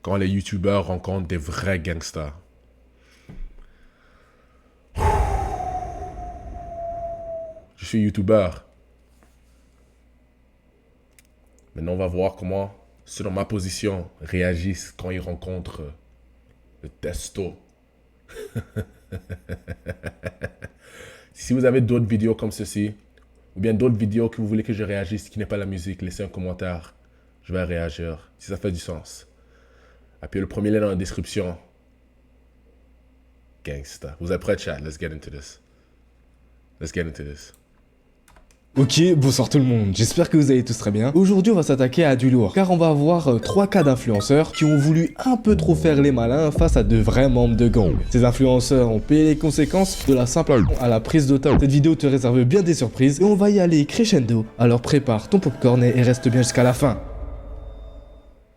quand les youtubeurs rencontrent des vrais gangsters. Je suis youtubeur. Maintenant, on va voir comment ceux dans ma position réagissent quand ils rencontrent le testo. Si vous avez d'autres vidéos comme ceci, ou bien d'autres vidéos que vous voulez que je réagisse qui n'est pas la musique, laissez un commentaire. Je vais réagir, si ça fait du sens. Appuyez le premier lien dans la description. Gangsta. Vous êtes prêts, chat? Let's get into this. Let's get into this. Ok, bonsoir tout le monde, j'espère que vous allez tous très bien. Aujourd'hui on va s'attaquer à du lourd, car on va avoir 3 cas d'influenceurs qui ont voulu un peu trop faire les malins face à de vrais membres de gang. Ces influenceurs ont payé les conséquences de la simple à la prise d'otage. Cette vidéo te réserve bien des surprises et on va y aller crescendo, alors prépare ton popcorn et reste bien jusqu'à la fin.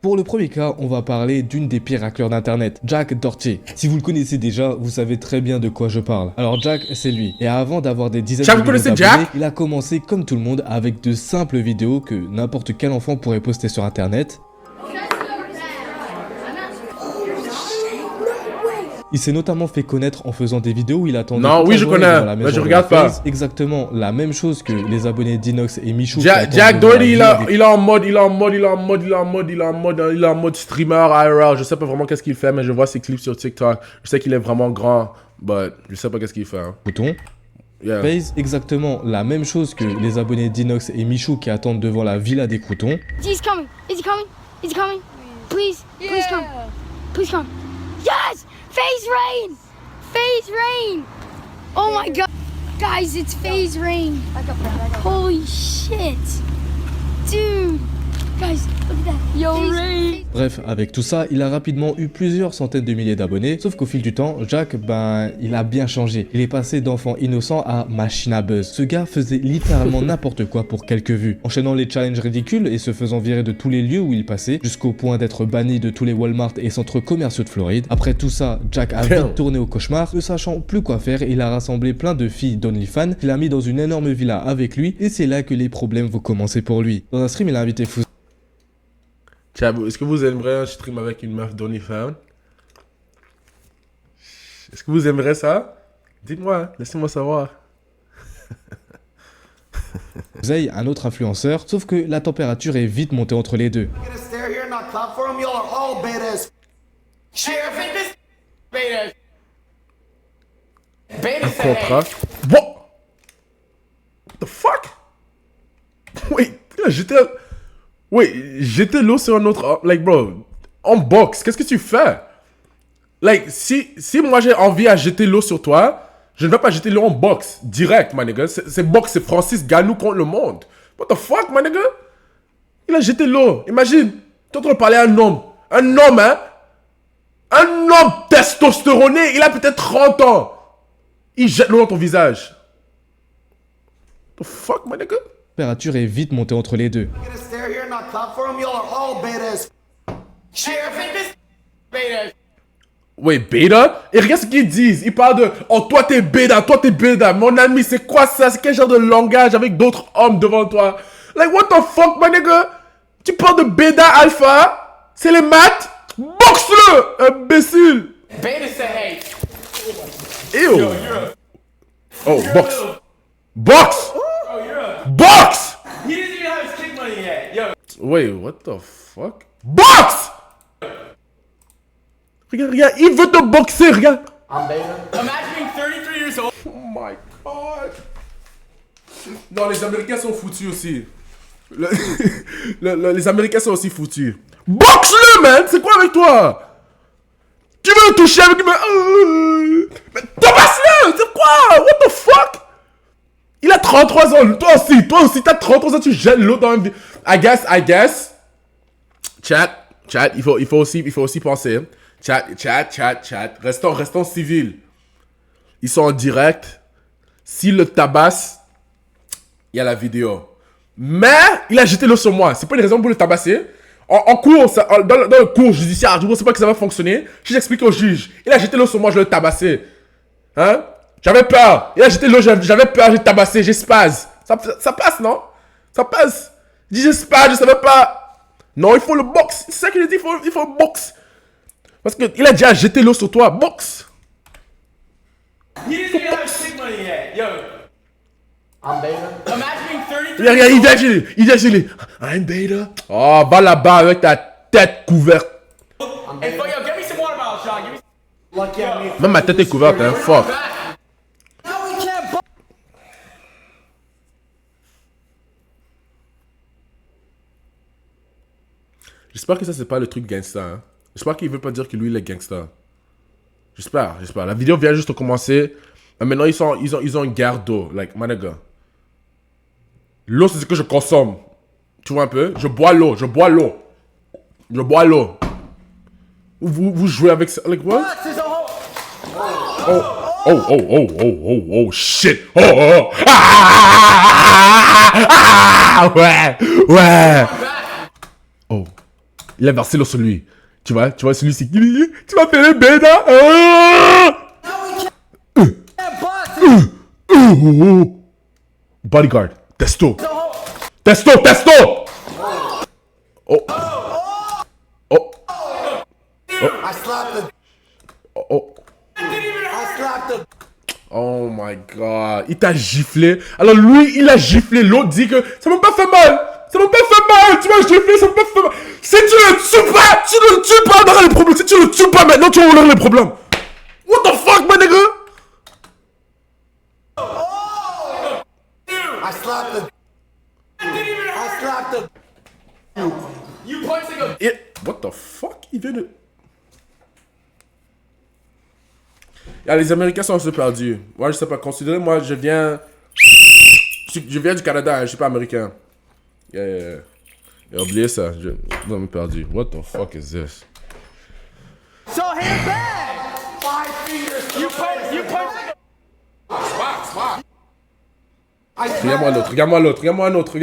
Pour le premier cas, on va parler d'une des pires hackers d'internet, Jack Dorsey. Si vous le connaissez déjà, vous savez très bien de quoi je parle. Alors Jack, c'est lui. Et avant d'avoir des dizaines de millions d'abonnés, il a commencé comme tout le monde avec de simples vidéos que n'importe quel enfant pourrait poster sur internet. Il s'est notamment fait connaître en faisant des vidéos où il attendait. Non, oui, je connais, mais je regarde pas. Exactement la même chose que les abonnés d'Inox et Michou. Jack Dorsey, il est en mode streamer IRL. Je sais pas vraiment qu'est-ce qu'il fait, mais je vois ses clips sur TikTok. Je sais qu'il est vraiment grand, but je sais pas qu'est-ce qu'il fait. Hein. Bouton. Yeah. Face exactement la même chose que les abonnés d'Inox et Michou qui attendent devant la villa des croutons. He's coming. Is he coming? Is he coming? Please, please come. Please come. Yes! FaZe Rain! FaZe Rain! Oh my god. Guys, it's FaZe Rain. Holy shit. Dude. Guys, look at that. Yo, Rain. Bref, avec tout ça, il a rapidement eu plusieurs centaines de milliers d'abonnés, sauf qu'au fil du temps, Jack, il a bien changé. Il est passé d'enfant innocent à machine à buzz. Ce gars faisait littéralement n'importe quoi pour quelques vues, enchaînant les challenges ridicules et se faisant virer de tous les lieux où il passait, jusqu'au point d'être banni de tous les Walmart et centres commerciaux de Floride. Après tout ça, Jack a vite tourné au cauchemar, ne sachant plus quoi faire, il a rassemblé plein de filles d'OnlyFans qu'il a mis dans une énorme villa avec lui, et c'est là que les problèmes vont commencer pour lui. Dans un stream, il a invité Fou. Est-ce que vous aimeriez un stream avec une meuf d'OnlyFans? Est-ce que vous aimeriez ça? Dites-moi, laissez-moi savoir. Zay, un autre influenceur, sauf que la température est vite montée entre les deux. Un contrat? What? What the fuck? Wait, j'étais l'eau sur un autre... Like, bro, en box, qu'est-ce que tu fais? Like, si moi j'ai envie à jeter l'eau sur toi, je ne vais pas jeter l'eau en box, direct, my nigga. C'est box, c'est Francis Ganou contre le monde. What the fuck, my nigga? Il a jeté l'eau. Imagine, tu es en train de parler à un homme. Un homme, hein? Un homme testostéroné, il a peut-être 30 ans. Il jette l'eau dans ton visage. What the fuck, my nigga? La température est vite montée entre les deux. Oui, bêta? Et regarde ce qu'ils disent. Ils parlent de « Oh, toi t'es bêta, toi t'es bêta. » Mon ami, c'est quoi ça? C'est quel genre de langage avec d'autres hommes devant toi? Like, what the fuck, my nigga? Tu parles de bêta alpha? C'est les maths? Boxe-le, imbécile! Beta say hey. Ew. Oh, box. Box! Box! He doesn't even have his kick money yet. Yo. Wait, what the fuck? Box! Regarde, il veut te boxer, regarde. Imagine being 33 years old. Oh my god. Non, les Américains sont foutus aussi. Les Américains sont aussi foutus. Boxe-le, man! C'est quoi avec toi? Tu veux le toucher avec lui, mais tabasse-le! C'est quoi? What the fuck? Il a 33 ans. Toi aussi, t'as 33 ans, tu jettes l'eau dans une vie. I guess. Chat, il faut aussi penser. Chat. Restons civils. Ils sont en direct. S'il le tabasse, il y a la vidéo. Mais il a jeté l'eau sur moi. C'est pas une raison pour le tabasser. En cours, dans le cours judiciaire, je ne sais pas que ça va fonctionner. Si j'explique au juge, il a jeté l'eau sur moi, je l'ai tabassé. Hein? J'avais peur. Il a jeté l'eau, j'avais peur, j'ai tabassé, j'ai spaz. Ça passe, non? Ça passe. Il dit j'ai spaz, je savais pas. Non, il faut le box. C'est ça qu'il a dit, il faut le box. Parce qu'il a déjà jeté l'eau sur toi. Boxe. He doesn't even have his kick money yet. Yo. I'm beta. Imagine being 33 Regarde, il vient chez lui. I'm beta. Oh, va là-bas avec ta tête couverte. Hey, fuck, yo, get me some watermelon, Sean. Give me Lucky at me. Même ma tête est couverte, hein. Fuck. J'espère que ça, c'est pas le truc gangsta. Hein. J'espère qu'il veut pas dire que lui, il est gangsta. J'espère. La vidéo vient juste de commencer. Mais maintenant, ils ont une guerre d'eau. Like, my nigga. L'eau, c'est ce que je consomme. Tu vois un peu? Je bois l'eau. Vous jouez avec ça. Like, what? Oh, shit. Oh. Ouais. Oh. Il a versé l'eau sur lui. Tu vois celui-ci. Tu vas faire le bêta. Bodyguard. Testo. Oh. I slapped the. Oh. I slapped the. Oh my god. Il t'a giflé. Alors lui, il a giflé. L'autre dit que ça m'a pas fait mal. Tu m'as giflé, ça m'a pas fait mal. Si tu le tues pas, on aura les problèmes. Si tu le tues pas maintenant, tu auras les problèmes. What the fuck, my nigga? I slapped the. I slapped the. You punched like a. What the fuck? Il vient de... Les Américains sont un peu perdus. Moi, je sais pas. Considérez, moi, je viens du Canada, je suis pas américain. Yeah. Oubliez ça. Je suis perdu. What the fuck is this? So hand back. 5 feet. You punch like a. Spot. Regarde-moi l'autre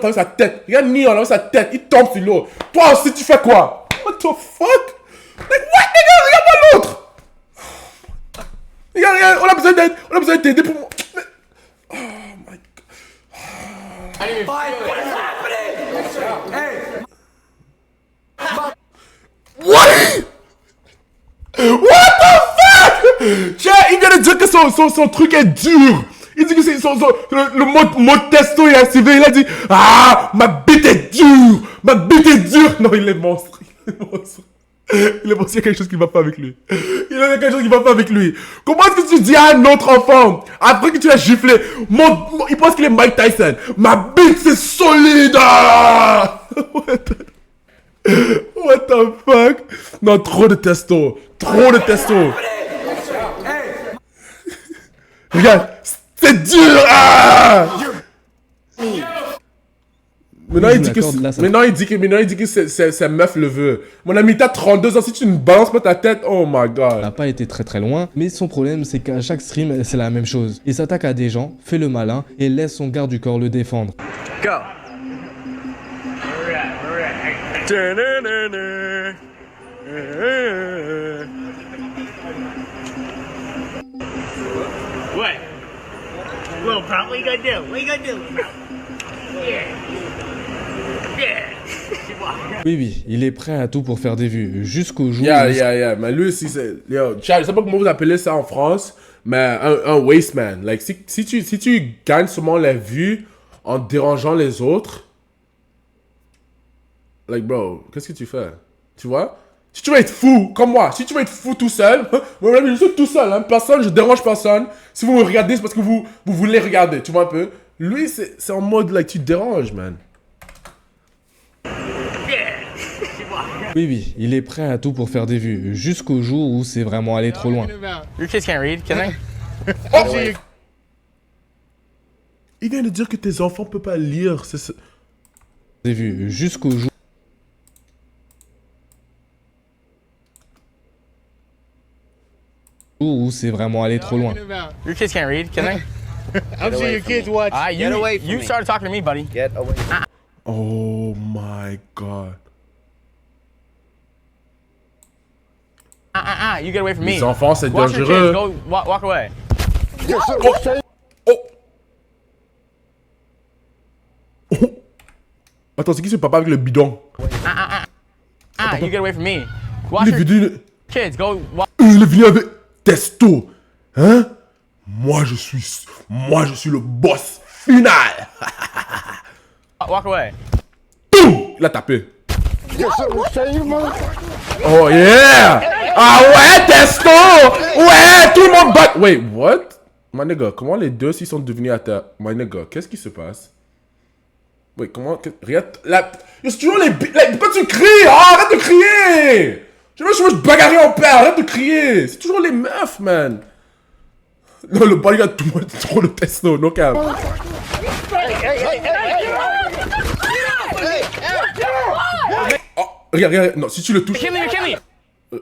avec sa tête. Regarde Neon avec sa tête. Il tombe sur l'eau. Toi aussi, tu fais quoi? What the fuck? Like, what, nigga? Regarde-moi l'autre. Regarde, on a besoin d'aider pour moi. Oh my god. I didn't even feel it. Hey. What the fuck? Tiens, il vient de dire que son truc est dur. Il dit que c'est le mot testo est activé. Il a dit, ah, ma bite est dure. Non, il est monstre. Il y a quelque chose qui va pas avec lui. Comment est-ce que tu dis à un autre enfant, après que tu l'as giflé, il pense qu'il est Mike Tyson. Ma bite, c'est solide. Ah! What the fuck? Non, trop de testo. Regarde, c'est dur. Ah! Maintenant, il dit que sa meuf le veut. Mon ami, t'as 32 ans, si tu ne balances pas ta tête, oh my god. n'a pas été très loin, mais son problème c'est qu'à chaque stream c'est la même chose. Il s'attaque à des gens, fait le malin et laisse son garde du corps le défendre. Go. What? Little pop, what you gonna do? Oui, il est prêt à tout pour faire des vues, jusqu'au jour où... Yeah. Mais lui aussi, c'est... Yo, je sais pas comment vous appelez ça en France, mais un waste man. Like, si tu gagnes seulement la vue en dérangeant les autres, like, bro, qu'est-ce que tu fais? Tu vois? Si tu veux être fou, comme moi, si tu veux être fou tout seul, moi, je suis tout seul, hein, je dérange personne. Si vous me regardez, c'est parce que vous voulez regarder, tu vois un peu? Lui, c'est en mode, like, tu déranges, man. Oui, il est prêt à tout pour faire des vues, jusqu'au jour où c'est vraiment allé trop loin. Your kids can't read, can they? Oh! Il vient de dire que tes enfants peuvent pas lire, c'est ça. Des vues, jusqu'au jour où c'est vraiment allé trop loin. Your kids can't read, can they? I'm sure your kids watch. You started talking to me, buddy. Get away from me. Oh my god. You get away from me. Les enfants, c'est Watch your dangereux. kids. Go walk away. Attends, c'est qui ce papa avec le bidon? You get away from me. Watch Il est your venu... kids. Go. Il est venu avec Testo. Hein? Moi, je suis le boss final. Walk away. Boum! Il a tapé. Oh yeah! Ah ouais, Testo! Ouais, tout le monde bat. Wait, what? My nigga, comment les deux s'ils sont devenus à terre? My nigga, qu'est-ce qui se passe? Wait, comment... Regarde, c'est toujours les... Pourquoi tu cries? Oh, arrête de crier! Je veux te bagarrer en paire, arrête de crier! C'est toujours les meufs, man! Non, le bodyguard, tout le monde est trop le Testo, no cap. Oh, regarde, non, si tu le touches... Kill me. You're killing me.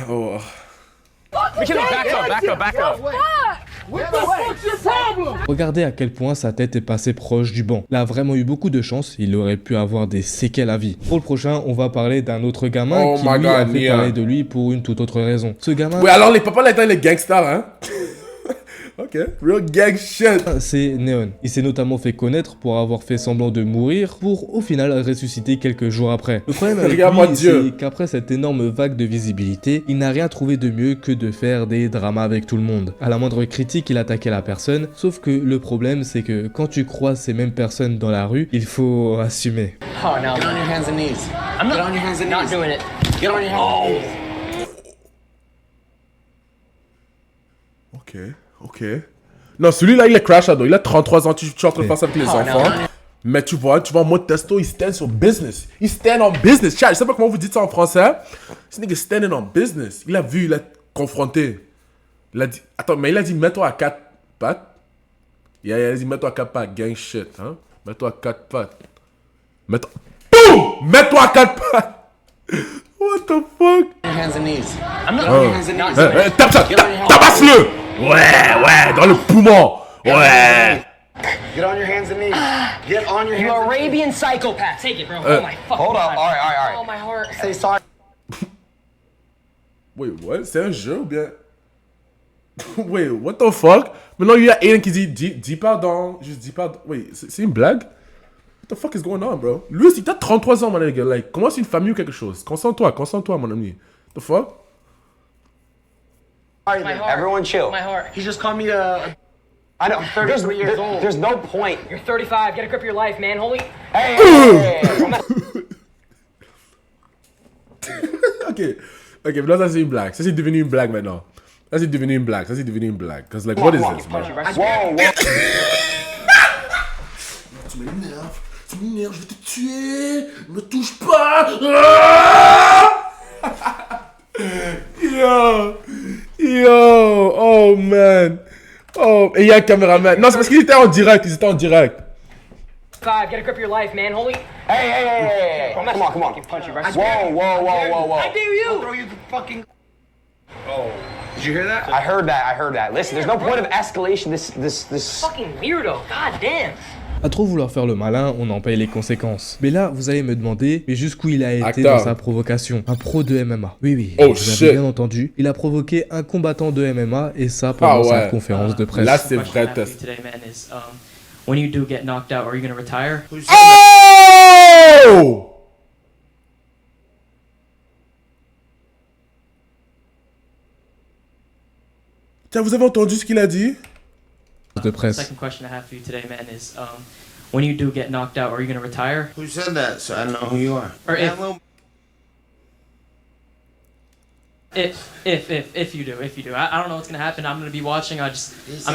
Oh... You're killing me. Back up. Regardez à quel point sa tête est passée proche du banc. Il a vraiment eu beaucoup de chance, il aurait pu avoir des séquelles à vie. Pour le prochain, on va parler d'un autre gamin Oh qui my lui a God, fait Nia. parler de lui pour une toute autre raison. Ce gamin, Ouais, alors les papas là-dedans, les gangsters, hein? Ok, real gang shit. c'est Neon. Il s'est notamment fait connaître pour avoir fait semblant de mourir pour au final ressusciter quelques jours après. Le problème avec Regarde-moi lui, Dieu. c'est qu'après cette énorme vague de visibilité, il n'a rien trouvé de mieux que de faire des dramas avec tout le monde. À la moindre critique, il attaquait la personne, sauf que le problème c'est que quand tu croises ces mêmes personnes dans la rue, il faut assumer. Oh, no. Get on your hands and knees. Get on your hands and knees. Not doing it. Get on your hands and knees. Ok. Non, celui-là, il est crash out. Il a 33 ans, tu es en train de faire ça avec les enfants. Mais tu vois, en mode Testo, il stand sur business. Il stand on business. Chat, je sais pas comment vous dites ça en français. Ce nigga standing on business. Il a vu, il a confronté. Il a dit, attends, mais il a dit, mets-toi à 4 pattes. Il a dit, mets-toi à 4 pattes, gang shit, hein. Mets-toi à 4 pattes. Mets-toi... Boum! Mets-toi à 4 pattes. What the fuck? Get on your hands and knees. I'm not. Get on your hands and knees. Tape ça, tabasse-le! Ouais, dans le poumon. Ouais. Get on your hands and knees. Get on your You hands and knees. Arabian psychopath. Take it, bro. Oh my fucking Hold up. God. All right. Oh my heart. Say sorry. Wait, what? C'est un jeu ou bien... Wait, what the fuck? Maintenant, il y a Aiden qui dit, dis pardon, juste dis pardon. Wait, c'est une blague? What the fuck is going on, bro? Lui aussi, t'as 33 ans, mon ami. Like, comment c'est une famille ou quelque chose? Concentre-toi, mon ami. The fuck? All right, My then. heart. Everyone chill. My heart. He just called me a... I don't... 33 years old. There's no point. You're 35. Get a grip of your life, man. Holy. Hey. Ok, maintenant, ça c'est une blague. Ça c'est devenu une blague maintenant. Ça c'est devenu une blague. Cause like, what is this, man? Whoa. Tu m'énerves, je vais te tuer. Ne me touche pas. Yo, oh man. Oh, et il y a un caméraman. Non, c'est parce qu'ils étaient en direct, Five. Get a grip of your life, man. Holy. Hey. Come on. Punch you right. Whoa. I dare you. I'll throw you the fucking... Oh. Did you hear that? I heard that. Listen, there's no point of escalation. This... Fucking weirdo. God damn. À trop vouloir faire le malin, on en paye les conséquences. Mais là, vous allez me demander, mais jusqu'où il a été Acteur. dans sa provocation? Un pro de MMA. Oui, Oh, vous shit. avez bien entendu. Il a provoqué un combattant de MMA et ça pendant sa conférence de presse. Là, c'est Question I vrai have for you test. today, man, is when you do get knocked out, are you gonna retire? Oh! Tiens, vous avez entendu ce qu'il a dit? De presse. Second question I have for you today, man, is when you do get knocked out, are you gonna retire? Who said that? So I don't know who you are. Or Yeah, if- well, If you do. I don't know what's gonna happen. I'm gonna be watching. I'm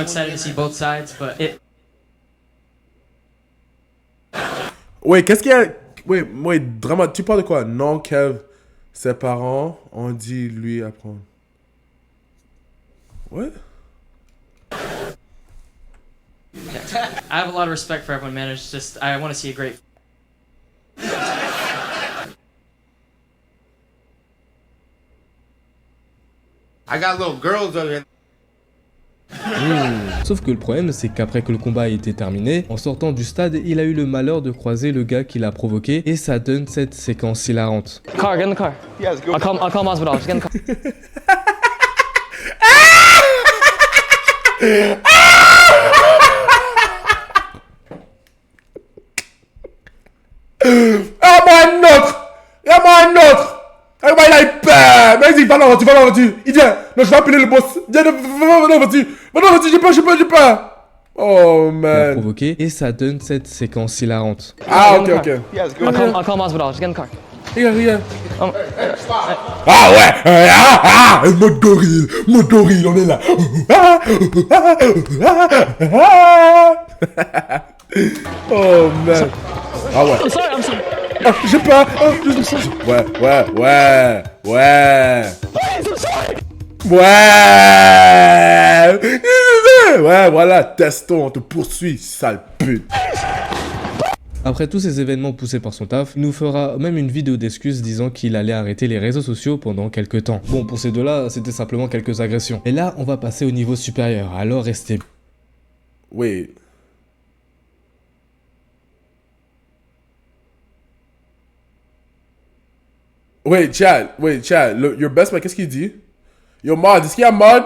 excited to see both sides, but Ouais, qu'est-ce qu'il y a? Ouais, drama, tu parles de quoi? Non, Kev, ses parents ont dit lui apprendre. What? I have a lot of respect for everyone, man. It's just I want to see a great. I got little girls over here. Sauf que le problème, c'est qu'après que le combat ait été terminé, en sortant du stade, il a eu le malheur de croiser le gars qui l'a provoqué et ça donne cette séquence hilarante. Car, get in the car. Yes, go. I'll call Masvidal. Just get in the car. Vas-y, va dans la voiture. Il vient. Non, je vais appeler le boss. Viens, va dans la voiture. Va dans la voiture, j'ai pas. Oh, Il a man. provoqué et ça donne cette séquence hilarante. Ah, ok. I'll call him hospital. Just get in the car. Regarde. Ah ouais. Mode gorille, on est là. Oh, man. Ah ouais. I'm sorry. Ah, j'ai pas. Ouais, voilà, teston, on te poursuit, sale pute. Après tous ces événements poussés par son taf, il nous fera même une vidéo d'excuses disant qu'il allait arrêter les réseaux sociaux pendant quelques temps. Bon, pour ces deux-là, c'était simplement quelques agressions. Et là, on va passer au niveau supérieur, alors restez... Wait. Wait, Chad, your best man, qu'est-ce qu'il dit? Yo, Mod, est-ce qu'il y a Mod?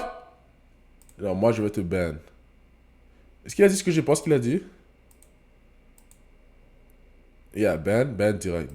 Non, moi, je vais te ban. Est-ce qu'il a dit ce que je pense qu'il a dit? Yeah, ban direct.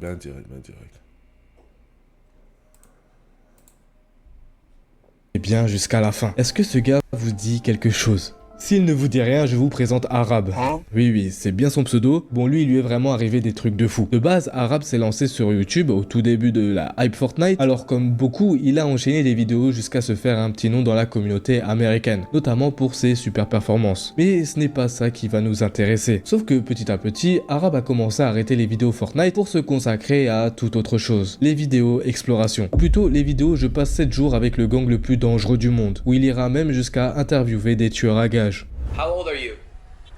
Et bien jusqu'à la fin. Est-ce que ce gars vous dit quelque chose? S'il ne vous dit rien, je vous présente Arabe. Oui, c'est bien son pseudo. Bon, lui, il lui est vraiment arrivé des trucs de fou. De base, Arabe s'est lancé sur YouTube au tout début de la hype Fortnite. Alors, comme beaucoup, il a enchaîné des vidéos jusqu'à se faire un petit nom dans la communauté américaine, notamment pour ses super performances. Mais ce n'est pas ça qui va nous intéresser. Sauf que petit à petit, Arabe a commencé à arrêter les vidéos Fortnite pour se consacrer à toute autre chose. Les vidéos exploration. Ou plutôt, les vidéos je passe 7 jours avec le gang le plus dangereux du monde, où il ira même jusqu'à interviewer des tueurs à gages. How old are you?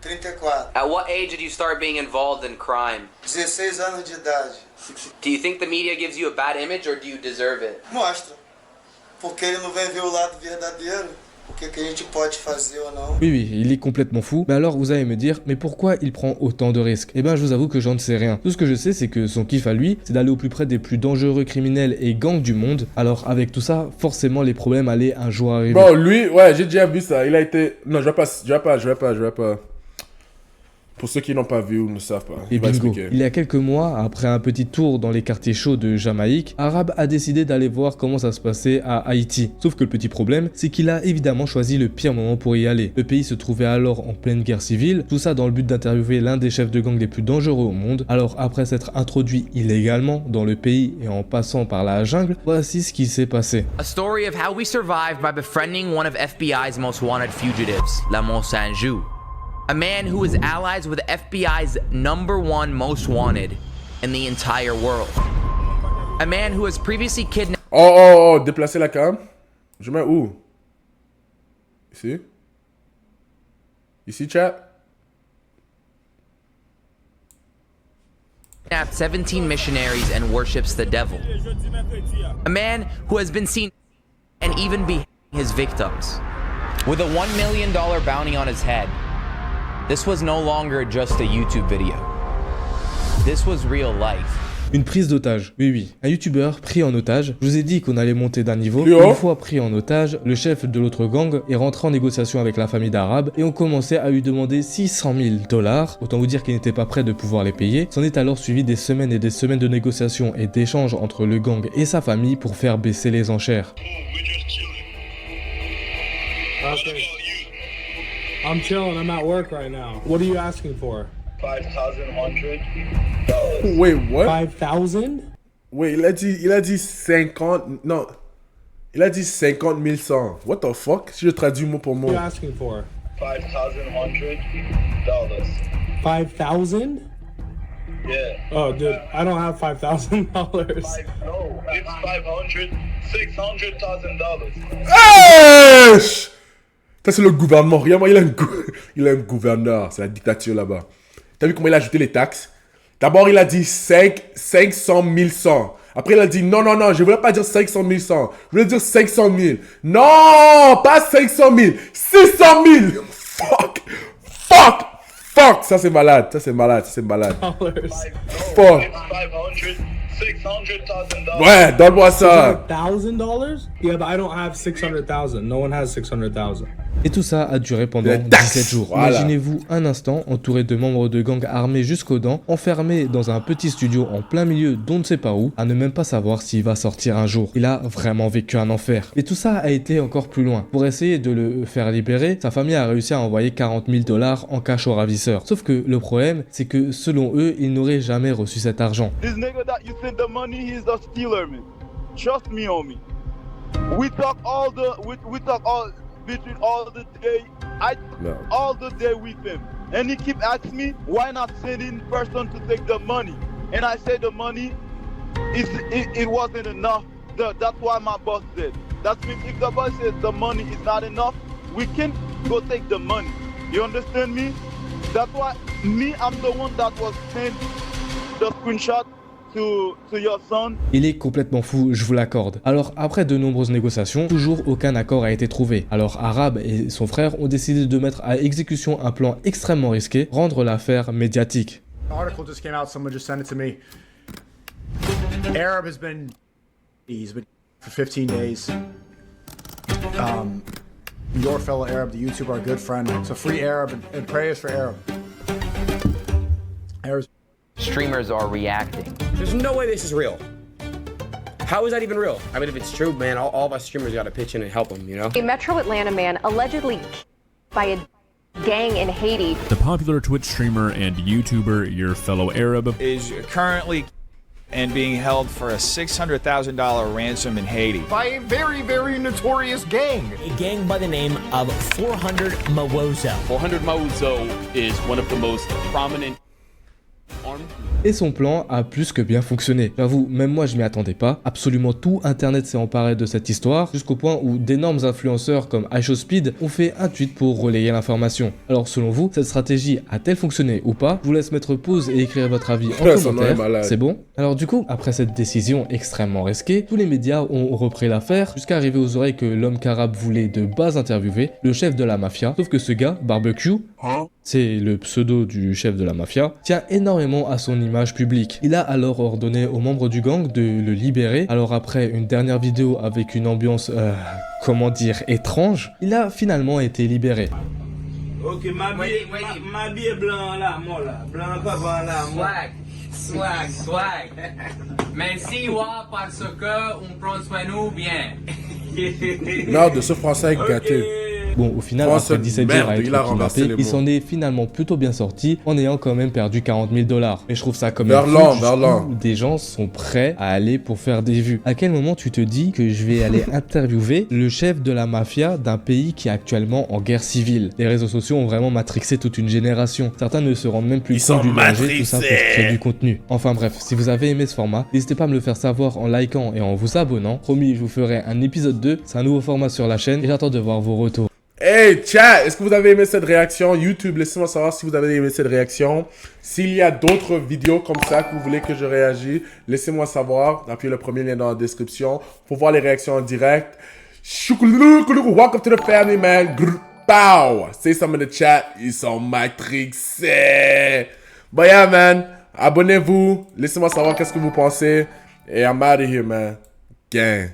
34. At what age did you start being involved in crime? 16 anos de idade. Do you think the media gives you a bad image or do you deserve it? Mostra. Porque ele não vem ver o lado verdadeiro. O que a gente pode fazer ou não. Oui, il est complètement fou. Mais alors vous allez me dire, mais pourquoi il prend autant de risques? Eh ben je vous avoue que j'en ne sais rien. Tout ce que je sais, c'est que son kiff à lui, c'est d'aller au plus près des plus dangereux criminels et gangs du monde. Alors avec tout ça, forcément les problèmes allaient un jour arriver. Bon, lui, ouais, j'ai déjà vu ça. Il a été... Non, je vais pas. Pour ceux qui n'ont pas vu ou ne savent pas. Et bingo, il y a quelques mois, après un petit tour dans les quartiers chauds de Jamaïque, Arabe a décidé d'aller voir comment ça se passait à Haïti. Sauf que le petit problème, c'est qu'il a évidemment choisi le pire moment pour y aller. Le pays se trouvait alors en pleine guerre civile, tout ça dans le but d'interviewer l'un des chefs de gang les plus dangereux au monde. Alors après s'être introduit illégalement dans le pays et en passant par la jungle, voici ce qui s'est passé. A story of how we survived by befriending one of FBI's most wanted fugitives, Lamont Sanjou. A man who is allies with FBI's #1 most wanted in the entire world. A man who has previously kidnapped... Oh, déplacer la cam. Je mets où? Ici? Ici, chat? 17 missionaries and worships the devil. A man who has been seen and even beheading his victims. With a $1 million bounty on his head. This was no longer just a YouTube video. This was real life. Une prise d'otage. Oui. Un youtubeur pris en otage. Je vous ai dit qu'on allait monter d'un niveau. Une fois pris en otage, le chef de l'autre gang est rentré en négociation avec la famille d'Arabe et on commençait à lui demander $600 000. Autant vous dire qu'il n'était pas prêt de pouvoir les payer. S'en est alors suivi des semaines et des semaines de négociations et d'échanges entre le gang et sa famille pour faire baisser les enchères. Okay. I'm chilling. I'm at work right now. What are you asking for? $5,100. Wait, what? 5,000? Wait, il a dit 50... Non. Il a dit 50 100. What the fuck? Si je traduis mot pour mot. What are you asking for? $5,100. 5,000? Yeah. Oh, dude, I don't have $5,000. No, it's 500, $600,000. Hey! Ça, c'est le gouvernement. Regarde-moi, il a un gouverneur. C'est la dictature là-bas. T'as vu comment il a ajouté les taxes? D'abord, il a dit 500 100. Après, il a dit non, je voulais pas dire 500 100. Je voulais dire 500 000. Non, pas 500 000. 600 000. Fuck. Ça, c'est malade. Fuck. $600,000. Ouais, donne-moi ça. $600,000? Yeah, but I don't have 600,000. No one has 600,000. Et tout ça a duré pendant 17 jours. Voilà. Imaginez-vous un instant, entouré de membres de gangs armés jusqu'aux dents, enfermé dans un petit studio en plein milieu d'on ne sait pas où, à ne même pas savoir s'il va sortir un jour. Il a vraiment vécu un enfer. Et tout ça a été encore plus loin. Pour essayer de le faire libérer, sa famille a réussi à envoyer $40,000 en cash aux ravisseurs. Sauf que le problème, c'est que selon eux, il n'aurait jamais reçu cet argent. This nigga that you send the money, he's a stealer, man. Trust me, homie. We talk all between all the day. All the day with him. And he keep asking me, why not sending person to take the money? And I say the money, it wasn't enough. That's why my boss did. That means if the boss says the money is not enough, we can go take the money. You understand me? That's why I'm the one that was sent the screenshot to your son. Il est complètement fou, je vous l'accorde. Alors après de nombreuses négociations, toujours aucun accord a été trouvé. Alors Arab et son frère ont décidé de mettre à exécution un plan extrêmement risqué, rendre l'affaire médiatique. An article just came out, someone just sent it to me. Arab he's been for 15 days. Your fellow Arab, the YouTuber, our good friend. So free Arab and prayers for Arab. Streamers are reacting. There's no way this is real. How is that even real? I mean, if it's true, man, all of us streamers got to pitch in and help him, you know? A Metro Atlanta man allegedly by a gang in Haiti. The popular Twitch streamer and YouTuber Your Fellow Arab is currently and being held for a $600,000 ransom in Haiti. By a very, very notorious gang. A gang by the name of 400 Mawozo. 400 Mawozo is one of the most prominent armed. Et son plan a plus que bien fonctionné. J'avoue, même moi je m'y attendais pas. Absolument tout internet s'est emparé de cette histoire, jusqu'au point où d'énormes influenceurs comme iShowSpeed ont fait un tweet pour relayer l'information. Alors selon vous, cette stratégie a-t-elle fonctionné ou pas? Je vous laisse mettre pause et écrire votre avis en commentaire. C'est bon? Alors du coup, après cette décision extrêmement risquée, tous les médias ont repris l'affaire jusqu'à arriver aux oreilles que l'homme qu'Arab voulait de base interviewer, le chef de la mafia. Sauf que ce gars, Barbecue, c'est le pseudo du chef de la mafia, tient énormément à son image publique. Il a alors ordonné aux membres du gang de le libérer. Alors après une dernière vidéo avec une ambiance, comment dire, étrange, il a finalement été libéré. Ok, ma vie est blanc là, moi là. Blanc pas là, moi. Swag. Merci, parce que on prend soin de nous bien. Merde, de ce français gâté. Bon, au final, après 17 jours à être kidnappé, il s'en est finalement plutôt bien sorti en ayant quand même perdu $40,000. Mais je trouve ça quand même fou, des gens sont prêts à aller pour faire des vues. À quel moment tu te dis que je vais aller interviewer le chef de la mafia d'un pays qui est actuellement en guerre civile? Les réseaux sociaux ont vraiment matrixé toute une génération. Certains ne se rendent même plus compte du danger, tout ça pour créer du contenu. Enfin bref, si vous avez aimé ce format, n'hésitez pas à me le faire savoir en likant et en vous abonnant. Promis, je vous ferai un épisode 2, c'est un nouveau format sur la chaîne et j'attends de voir vos retours. Hey chat, est-ce que vous avez aimé cette réaction? YouTube, laissez-moi savoir si vous avez aimé cette réaction. S'il y a d'autres vidéos comme ça que vous voulez que je réagisse, laissez-moi savoir. Appuyez le premier lien dans la description pour voir les réactions en direct. Welcome to the family, man. Pow! Say some in the chat. Ils sont matrixés. But yeah, man. Abonnez-vous. Laissez-moi savoir qu'est-ce que vous pensez. Et I'm out of here, man. Gang.